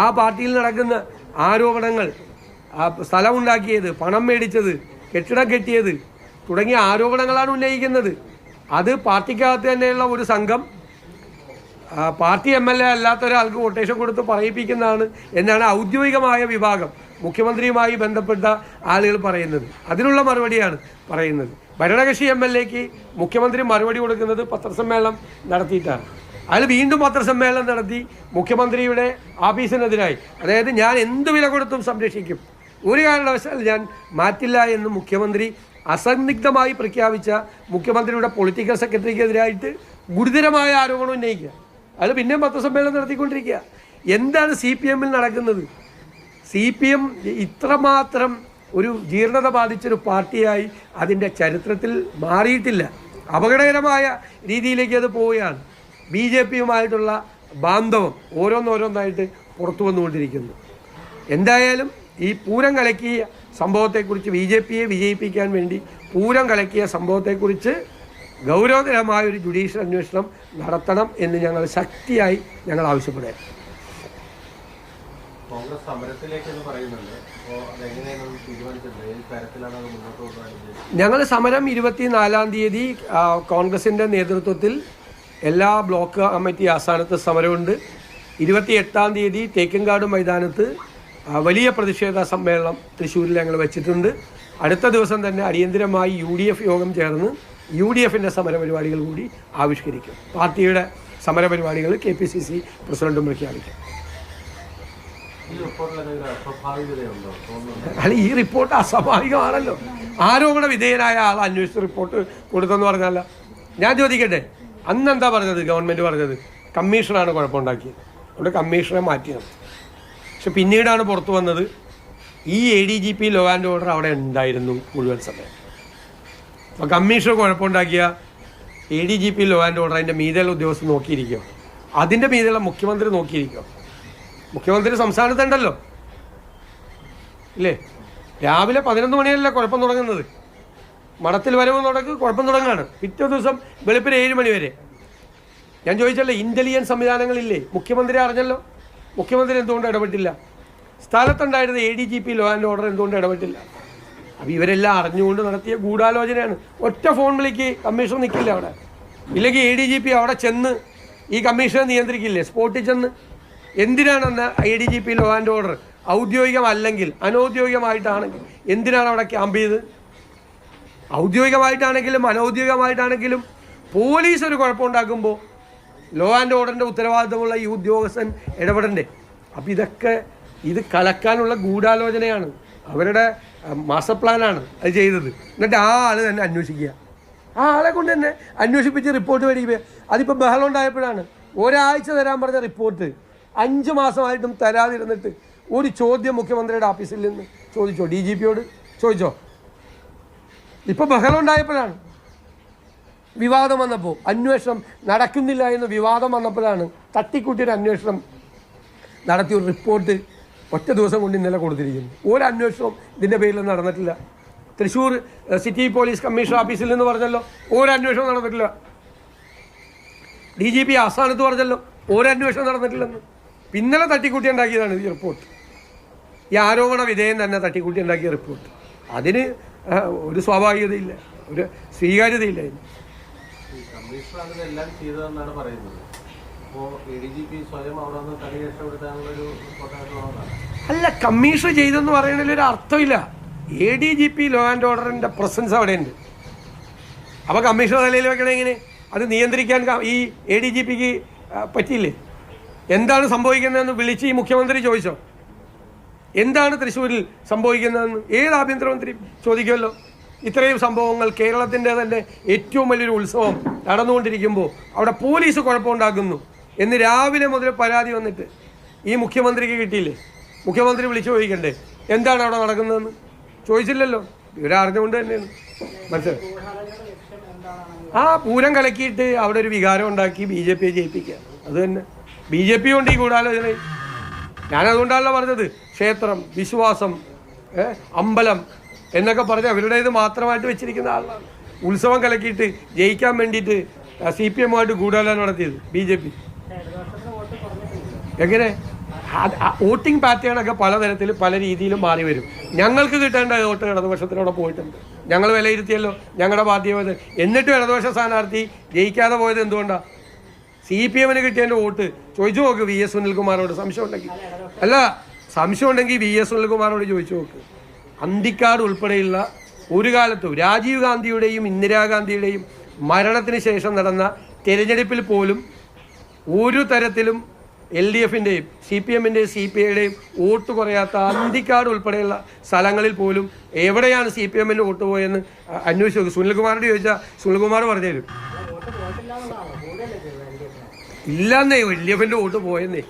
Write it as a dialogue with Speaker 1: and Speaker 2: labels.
Speaker 1: ആ പാർട്ടിയിൽ നടക്കുന്ന ആരോപണങ്ങൾ, സ്ഥലമുണ്ടാക്കിയത്, പണം മേടിച്ചത്, കെട്ടിടം കെട്ടിയത് തുടങ്ങിയ ആരോപണങ്ങളാണ് ഉന്നയിക്കുന്നത്. അത് പാർട്ടിക്കകത്ത് തന്നെയുള്ള ഒരു സംഘം പാർട്ടി MLA അല്ലാത്ത ഒരാൾക്ക് കൊട്ടേഷൻ കൊടുത്ത് പറയിപ്പിക്കുന്നതാണ് എന്നാണ് ഔദ്യോഗികമായ വിഭാഗം മുഖ്യമന്ത്രിയുമായി ബന്ധപ്പെട്ട ആളുകൾ പറയുന്നത്. അതിനുള്ള മറുപടിയാണ് പറയുന്നത്. ഭരണകക്ഷി MLAക്ക് മുഖ്യമന്ത്രി മറുപടി കൊടുക്കുന്നത് പത്രസമ്മേളനം നടത്തിയിട്ടാണ്. അയാൾ വീണ്ടും പത്രസമ്മേളനം നടത്തി മുഖ്യമന്ത്രിയുടെ ആഫീസിനെതിരായി, അതായത് ഞാൻ എന്ത് വില കൊടുത്തും സംരക്ഷിക്കും, ഒരു കാരണവശാലും ഞാൻ മാറ്റില്ല എന്ന് മുഖ്യമന്ത്രി അസന്നിഗ്ധമായി പ്രഖ്യാപിച്ച മുഖ്യമന്ത്രിയുടെ പൊളിറ്റിക്കൽ സെക്രട്ടറിക്കെതിരായിട്ട് ഗുരുതരമായ ആരോപണം ഉന്നയിക്കുക. അയാൾ പിന്നെയും പത്രസമ്മേളനം നടത്തിക്കൊണ്ടിരിക്കുക. എന്താണ് CPM നടക്കുന്നത്? CPM ഇത്രമാത്രം ഒരു ജീർണത ബാധിച്ചൊരു പാർട്ടിയായി അതിൻ്റെ ചരിത്രത്തിൽ മാറിയിട്ടില്ല. അപകടകരമായ രീതിയിലേക്ക് അത് പോവുകയാണ്. BJPയുമായിട്ടുള്ള ബാന്ധവം ഓരോന്നോരോന്നായിട്ട് പുറത്തു വന്നുകൊണ്ടിരിക്കുന്നു. എന്തായാലും ഈ പൂരം കലക്കിയ സംഭവത്തെക്കുറിച്ച്, BJPയെ വിജയിപ്പിക്കാൻ വേണ്ടി പൂരം കലക്കിയ സംഭവത്തെക്കുറിച്ച് ഗൗരവതരമായ ഒരു ജുഡീഷ്യൽ അന്വേഷണം നടത്തണം എന്ന് ഞങ്ങൾ ശക്തിയായി ആവശ്യപ്പെടുക. ഞങ്ങൾ സമരം 24-ാം തീയതി കോൺഗ്രസിൻ്റെ നേതൃത്വത്തിൽ എല്ലാ ബ്ലോക്ക് കമ്മിറ്റി ആസ്ഥാനത്ത് സമരമുണ്ട്. 28-ാം തീയതി തേക്കിൻകാട് മൈതാനത്ത് വലിയ പ്രതിഷേധ സമ്മേളനം തൃശ്ശൂരിൽ ഞങ്ങൾ വെച്ചിട്ടുണ്ട്. അടുത്ത ദിവസം തന്നെ അടിയന്തിരമായി UDF യോഗം ചേർന്ന് UDFൻ്റെ സമരപരിപാടികൾ കൂടി ആവിഷ്കരിക്കും. പാർട്ടിയുടെ സമരപരിപാടികൾ KPCC പ്രസിഡന്റും പ്രഖ്യാപിക്കും. അല്ല, ഈ റിപ്പോർട്ട് അസ്വാഭാവികമാണല്ലോ. ആരോപണ വിധേയനായ ആൾ അന്വേഷിച്ച് റിപ്പോർട്ട് കൊടുത്തെന്ന് പറഞ്ഞല്ല. ഞാൻ ചോദിക്കട്ടെ, അന്ന് എന്താ പറഞ്ഞത്? ഗവൺമെൻറ് പറഞ്ഞത് കമ്മീഷനാണ് കുഴപ്പമുണ്ടാക്കിയത്, അവിടെ കമ്മീഷനെ മാറ്റിയത്. പക്ഷെ പിന്നീടാണ് പുറത്തു വന്നത് ഈ ADGP ലോ ആൻഡ് ഓർഡർ അവിടെ ഉണ്ടായിരുന്നു മുഴുവൻ സമയം. അപ്പോൾ കമ്മീഷൻ കുഴപ്പമുണ്ടാക്കിയ ADGP ലോ ആൻഡ് ഓർഡർ അതിൻ്റെ മീതെയുള്ള ഉദ്യോഗസ്ഥർ നോക്കിയിരിക്കുക, അതിൻ്റെ മീതെയുള്ള മുഖ്യമന്ത്രി നോക്കിയിരിക്കുക. മുഖ്യമന്ത്രി സംസ്ഥാനത്തുണ്ടല്ലോ, ഇല്ലേ? രാവിലെ 11 മണിയല്ലേ കുഴപ്പം തുടങ്ങുന്നത്. മഠത്തിൽ വരവ് കുഴപ്പം തുടങ്ങുകയാണ്. പിറ്റേ ദിവസം വെളുപ്പിന് 7 മണി വരെ. ഞാൻ ചോദിച്ചല്ലോ, ഇൻ്റലിജൻസ് സംവിധാനങ്ങളില്ലേ? മുഖ്യമന്ത്രി അറിഞ്ഞല്ലോ. മുഖ്യമന്ത്രി എന്തുകൊണ്ട് ഇടപെട്ടില്ല? സ്ഥലത്തുണ്ടായിരുന്ന ADGP ലോ ആൻഡ് ഓർഡർ എന്തുകൊണ്ട് ഇടപെട്ടില്ല? അപ്പോൾ ഇവരെല്ലാം അറിഞ്ഞുകൊണ്ട് നടത്തിയ ഗൂഢാലോചനയാണ്. ഒറ്റ ഫോൺ വിളിക്ക് കമ്മീഷൻ നിൽക്കില്ല അവിടെ. ഇല്ലെങ്കിൽ ADGP അവിടെ ചെന്ന് ഈ കമ്മീഷനെ നിയന്ത്രിക്കില്ലേ സ്പോട്ടിൽ ചെന്ന്? എന്തിനാണെന്ന് ADGP ലോ ആൻഡ് ഓർഡർ ഔദ്യോഗികമല്ലെങ്കിൽ അനൗദ്യോഗികമായിട്ടാണെങ്കിൽ എന്തിനാണ് അവിടെ ക്യാമ്പ് ചെയ്ത്? ഔദ്യോഗികമായിട്ടാണെങ്കിലും അനൗദ്യോഗികമായിട്ടാണെങ്കിലും പോലീസ് ഒരു കുഴപ്പമുണ്ടാക്കുമ്പോൾ ലോ ആൻഡ് ഓർഡറിൻ്റെ ഉത്തരവാദിത്തമുള്ള ഈ ഉദ്യോഗസ്ഥൻ ഇടപെടണ്ടേ? അപ്പോൾ ഇത് കലക്കാനുള്ള ഗൂഢാലോചനയാണ്. അവരുടെ മാസ്റ്റർ പ്ലാനാണ് അത് ചെയ്തത്. എന്നിട്ട് ആ ആൾ തന്നെ അന്വേഷിക്കുക. ആ ആളെ കൊണ്ട് തന്നെ അന്വേഷിപ്പിച്ച് റിപ്പോർട്ട് മേടിക്കുക. അതിപ്പോൾ ബഹളം ഉണ്ടായപ്പോഴാണ് ഒരാഴ്ച തരാൻ പറഞ്ഞ റിപ്പോർട്ട് 5 മാസമായിട്ടും തരാതിരുന്നിട്ട് ഒരു ചോദ്യം മുഖ്യമന്ത്രിയുടെ ഓഫീസിൽ നിന്ന് ചോദിച്ചോ? DGPയോട് ചോദിച്ചോ? ഇപ്പോൾ ബഹളം ഉണ്ടായപ്പോഴാണ്, വിവാദം വന്നപ്പോൾ, അന്വേഷണം നടക്കുന്നില്ല എന്ന് വിവാദം വന്നപ്പോഴാണ് തട്ടിക്കൂട്ടിയൊരു അന്വേഷണം നടത്തിയ ഒരു റിപ്പോർട്ട് ഒറ്റ ദിവസം കൊണ്ട് ഇന്നലെ കൊടുത്തിരിക്കുന്നു. ഒരു അന്വേഷണവും ഇതിൻ്റെ പേരിൽ നടന്നിട്ടില്ല. തൃശ്ശൂർ സിറ്റി പോലീസ് കമ്മീഷണർ ഓഫീസിൽ നിന്ന് പറഞ്ഞല്ലോ ഒരു അന്വേഷണം നടന്നിട്ടില്ല. DGP ആസ്ഥാനത്ത് പറഞ്ഞല്ലോ ഒരു അന്വേഷണം നടന്നിട്ടില്ലെന്ന്. പിന്നലെ തട്ടിക്കൂട്ടി ഉണ്ടാക്കിയതാണ് ഈ റിപ്പോർട്ട്. ഈ ആരോപണ വിധേയം തന്നെ തട്ടിക്കൂട്ടി ഉണ്ടാക്കിയ റിപ്പോർട്ട്. അതിന് ഒരു സ്വാഭാവികതയില്ല, ഒരു സ്വീകാര്യതയില്ല. അല്ല, കമ്മീഷൻ ചെയ്തെന്ന് പറയുന്നതിൽ ഒരു അർത്ഥമില്ല. ADGP ലോ ആൻഡ് ഓർഡറിൻ്റെ പ്രസൻസ് അവിടെ ഉണ്ട്. അപ്പോൾ കമ്മീഷൻ നിലയിൽ വെക്കണേ എങ്ങനെ? അത് നിയന്ത്രിക്കാൻ ഈ ADGPക്ക് പറ്റിയില്ലേ? എന്താണ് സംഭവിക്കുന്നതെന്ന് വിളിച്ച് ഈ മുഖ്യമന്ത്രി ചോദിച്ചോ? എന്താണ് തൃശ്ശൂരിൽ സംഭവിക്കുന്നതെന്ന് ഏത് ആഭ്യന്തരമന്ത്രി ചോദിക്കുമല്ലോ. ഇത്രയും സംഭവങ്ങൾ, കേരളത്തിൻ്റെ തന്നെ ഏറ്റവും വലിയൊരു ഉത്സവം നടന്നുകൊണ്ടിരിക്കുമ്പോൾ അവിടെ പോലീസ് കുഴപ്പമുണ്ടാക്കുന്നു എന്ന് രാവിലെ മുതൽ പരാതി വന്നിട്ട് ഈ മുഖ്യമന്ത്രിക്ക് കിട്ടിയില്ലേ? മുഖ്യമന്ത്രി വിളിച്ചു ചോദിക്കണ്ടേ എന്താണ് അവിടെ നടക്കുന്നതെന്ന്? ചോദിച്ചില്ലല്ലോ. ഇവരറിഞ്ഞുകൊണ്ട് തന്നെയാണ്. മനസ്സിലായി? ആ പൂരം കലക്കിയിട്ട് അവിടെ ഒരു വികാരം ഉണ്ടാക്കി BJPയെ ജയിപ്പിക്കുക. അത് തന്നെ BJP കൊണ്ട് ഈ ഗൂഢാലോചന. ഞാനതുകൊണ്ടാണല്ലോ പറഞ്ഞത്, ക്ഷേത്രം, വിശ്വാസം, അമ്പലം എന്നൊക്കെ പറഞ്ഞ് അവരുടേത് മാത്രമായിട്ട് വെച്ചിരിക്കുന്ന ആളാണ്. ഉത്സവം കലക്കിയിട്ട് ജയിക്കാൻ വേണ്ടിയിട്ട് CPM-ആയിട്ട് ഗൂഢാലോചന നടത്തിയത് BJP. എങ്ങനെ? വോട്ടിംഗ് പാറ്റേൺ ഒക്കെ പലതരത്തിൽ പല രീതിയിലും മാറി വരും. ഞങ്ങൾക്ക് കിട്ടേണ്ട വോട്ട് ഇടതുപക്ഷത്തിനോടെ പോയിട്ടുണ്ട്. ഞങ്ങൾ വിലയിരുത്തിയല്ലോ ഞങ്ങളുടെ ബാധ്യത. എന്നിട്ടും ഇടതുപക്ഷ സ്ഥാനാർത്ഥി ജയിക്കാതെ പോയത് എന്തുകൊണ്ടാണ്? CPM കിട്ടിയതിൻ്റെ വോട്ട് ചോദിച്ചു നോക്ക് VS സുനിൽകുമാറോട്. സംശയം ഉണ്ടെങ്കിൽ VS സുനിൽകുമാറോട് ചോദിച്ചു നോക്ക്. അന്തിക്കാട് ഉൾപ്പെടെയുള്ള ഒരു കാലത്തും രാജീവ് ഗാന്ധിയുടെയും ഇന്ദിരാഗാന്ധിയുടെയും മരണത്തിന് ശേഷം നടന്ന തിരഞ്ഞെടുപ്പിൽ പോലും ഒരു തരത്തിലും LDFിൻ്റെയും CPMൻ്റെയും CPIയുടെയും വോട്ട് കുറയാത്ത അന്തിക്കാട് ഉൾപ്പെടെയുള്ള സ്ഥലങ്ങളിൽ പോലും എവിടെയാണ് CPMൻ്റെ വോട്ട് പോയെന്ന് അന്വേഷിച്ച് നോക്കും. സുനിൽകുമാറിനോട് ചോദിച്ചാൽ സുനിൽകുമാർ പറഞ്ഞു തരും. ഇല്ലെന്നേ LDFിൻ്റെ വോട്ട് പോയെന്നേ.